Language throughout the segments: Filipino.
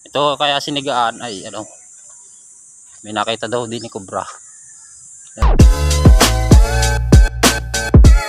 Ito kaya sinigaan ay ano, may nakita daw din ni Cobra.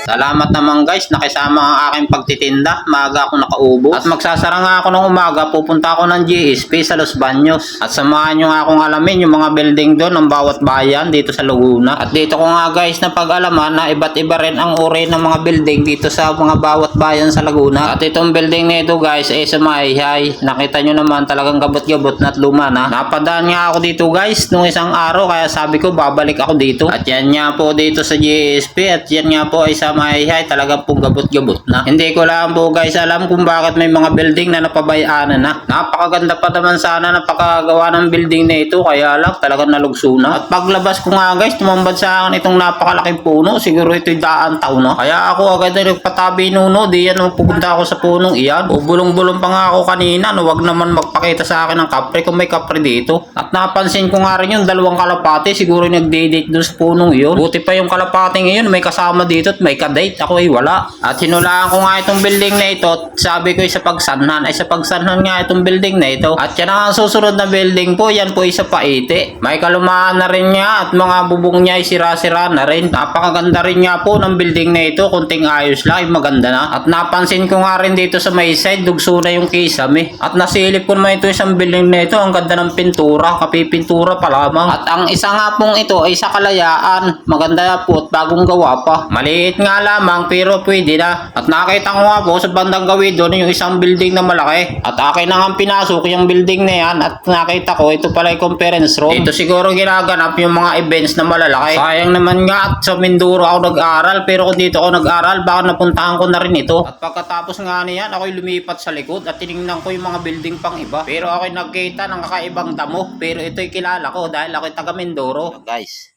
Salamat naman guys, nakisama ang aking pagtitinda. Maaga ako nakaubo. At magsasara nga ako ng umaga, pupunta ako ng GSP sa Los Baños. At samahan nyo nga akong alamin yung mga building doon ng bawat bayan dito sa Laguna. At dito ko nga guys na pag-alaman na iba't iba rin ang uri ng mga building dito sa mga bawat bayan sa Laguna. At itong building nito guys ay sa Mahihay. Nakita nyo naman talagang gabot-gabot na at luma na. Napadaan nga ako dito guys nung isang araw, kaya sabi ko babalik ako dito. At yan nga po dito sa GSP, at yan nga po ay sa Mahihay, talagang pong gabot-gabot na. Hindi ko lang po guys alam kung bakit may mga building na napabayaan na. Napakaganda pa naman sana napakagawa ng building na ito, kaya lang talagang nalugso na. At paglabas ko nga guys, tumambad sa akin itong napakalaking puno. Siguro ito'y daan taon na. Kaya ako agad na nagpatabi nuno. Di yan nung pupunta ako sa punong iyan. O bulong-bulong pa nga ako kanina. No, wag naman magpakita sa akin ng kapre kung may kapre dito. At napansin ko nga rin yung dalawang kalapate. Siguro nagdidate dun sa punong iyon. Buti pa yung kalapating iyon may kasama dito at may kadate. Ako ay wala. At hinulaan ko nga itong building na ito. Sabi ko ay sa pagsanhan. Ay sa pagsanhan nga itong building na ito. At yan ang susunod na building po. Yan po ay sa Paite. May kalumaan na rin niya at mga bubong niya ay sira-sira na rin. Napakaganda rin nga po ng building na ito. Kunting ayos lang ay maganda na. At napansin ko nga rin dito sa may side, dugso na yung kisame. At nasilip ko naman ito isang building na ito. Ang ganda ng pintura. Kapipintura pa lamang. At ang isa nga pong ito ay sa Kalayaan. Maganda na po at bagong gawa pa. Maliit nga lamang pero pwede na. At nakita ko nga po sa bandang gawin doon yung isang building na malaki. At akin na nga pinasok yung building na yan. At nakita ko ito pala yung conference room. Ito siguro ginaganap yung mga events na malalaki. Sayang naman nga at sa Mindoro ako nag-aral. Pero kung dito ako nag-aral, baka napuntahan ko na rin ito. At pagkatapos nga niyan, ako'y lumipat sa likod at tinignan ko yung mga building pang iba. Pero ako'y nagkita ng kakaibang damo. Pero ito'y kilala ko dahil ako'y taga Mindoro. So guys,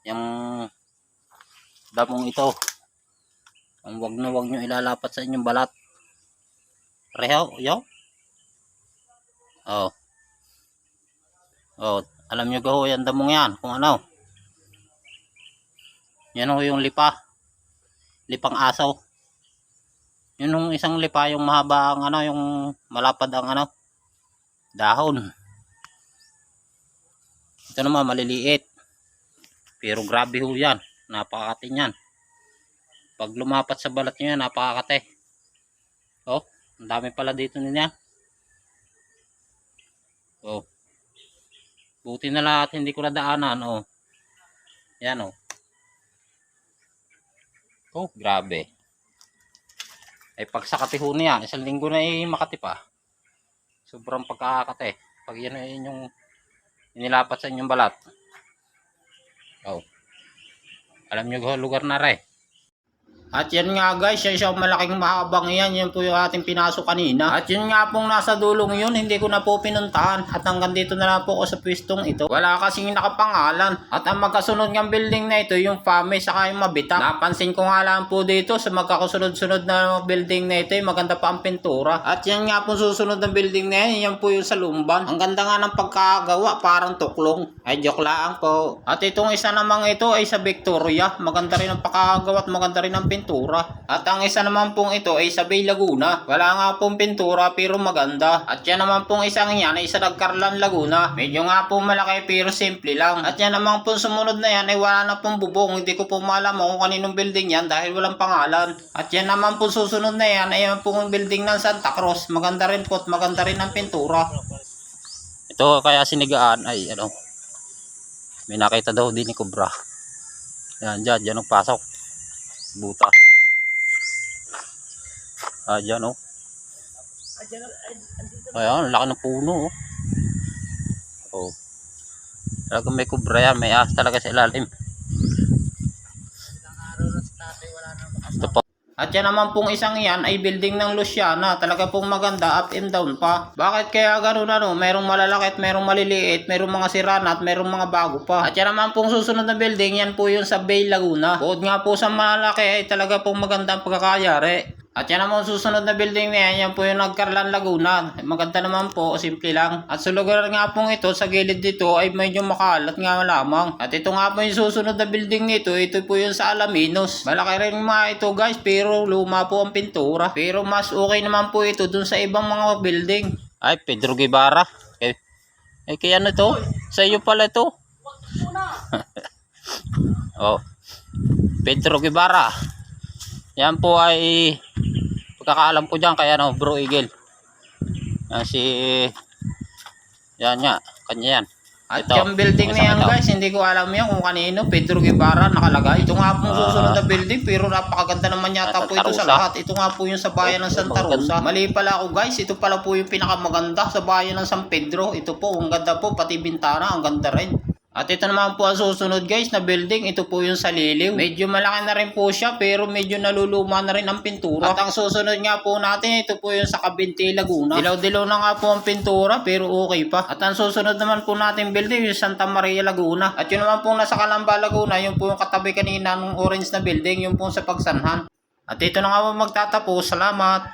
yung damong ito, ang wag nyo ilalapat sa inyong balat. Reho, yo. Oh. Oh, alam nyo gaho yan damong yan kung ano. Yan ho yung lipa. Lipang aso. Yun yung isang lipa, yung mahaba ang ano, yung malapad ang ano, dahon. Ito naman maliliit. Pero grabe ho yan. Napakakati yan. Pag lumapat sa balat nyo yan, napakakati. Oh, ang dami pala dito niya. Oh. Buti na lahat hindi ko nadaanan. Oh. Yan oh. Oh, grabe. Ay pagsakati ho niya, isang linggo na makati pa. Sobrang pagkakakati. Pag yan ay yung inilapat sa inyong balat. Oh. Alam nyo lugar na rin. At yan nga guys, yan siyang malaking mahabang yan. Yan po yung ating pinasok kanina. At yun nga pong nasa dulong yun, hindi ko na po pinuntahan. At hanggang dito na lang po ako sa pwestong ito. Wala kasing nakapangalan. At ang magkasunod ng building na ito, yung Fame saka yung Mabita. Napansin ko nga lang po dito sa magkakasunod-sunod na building na ito, yung maganda pa ang pintura. At yan nga po susunod ng building na yan, yan po yung sa Lumban. Ang ganda nga ng pagkagawa, parang tuklong. Ay joke lang po. At itong isa namang ito ay sa Victoria. Maganda rin ang pagkagawa at maganda rin ang pintura. At ang isa naman pong ito ay sa Bay Laguna. Wala nga pong pintura pero maganda. At yan naman pong isang yan ay sa Nagcarlan Laguna. Medyo nga pong malaki pero simple lang. At yan naman pong sumunod na yan ay wala na pong bubong. Hindi ko po malaman kung kaninong building yan dahil walang pangalan. At yan naman pong susunod na yan ay yan pong building ng Santa Cruz. Maganda rin po at maganda rin ang pintura. Ito kaya sinigaan ay ano, may nakita daw din ni Cobra. Yan dyan nagpasok. Buta. Dyan oh. Ayan, laki ng puno oh. Oh. Talaga may kubra yan, may ahas talaga sa ilalim. Ito po. At yan naman pong isang yan ay building ng Luciana. Talaga pong maganda, up and down pa. Bakit kaya ganun ano? Merong malalaki at merong maliliit, merong mga sirana at merong mga bago pa. At yan naman pong susunod na building, yan po yung sa Bay Laguna. Bukod nga po sa malaki ay talaga pong maganda ang pagkakayari. At yan naman susunod na building na yan po yung Nagcarlan Laguna. Maganda naman po, simple lang. At sa lugar nga pong ito, sa gilid dito ay medyo makalat nga lamang. At ito nga po yung susunod na building nito, ito po yung sa Alaminos. Malaki rin mga ito guys, pero luma po ang pintura. Pero mas okay naman po ito dun sa ibang mga building. Ay, Pedro Guevara. Kay ano to? Sa iyo pala to. Oh. Pedro Guevara. Yan po ay pagkakaalam ko diyan kaya no, Bro Eagle. Yan yan nga, kanya yan. At yung building na yan guys, hindi ko alam yan kung kanino, Pedro Guevara nakalagay. Ito nga pong susunod na building, pero napakaganda naman yata po ito sa lahat. Ito nga po yung sa bayan ng Santa Rosa. Mali pala ako guys, ito pala po yung pinakamaganda sa bayan ng San Pedro. Ito po, ang ganda po, pati bintana, ang ganda rin. At ito naman po ang susunod guys na building, ito po yung sa Liliw. Medyo malaki na rin po siya pero medyo naluluma na rin ang pintura. At ang susunod nga po natin, ito po yung sa Cabinti, Laguna. Dilaw-dilaw na nga po ang pintura pero okay pa. At ang susunod naman po natin building yung Santa Maria, Laguna. At yun naman po nasa Calamba, Laguna, yung po yung katabi kanina ng orange na building, yung po sa Pagsanhan. At ito na nga po magtatapos. Salamat!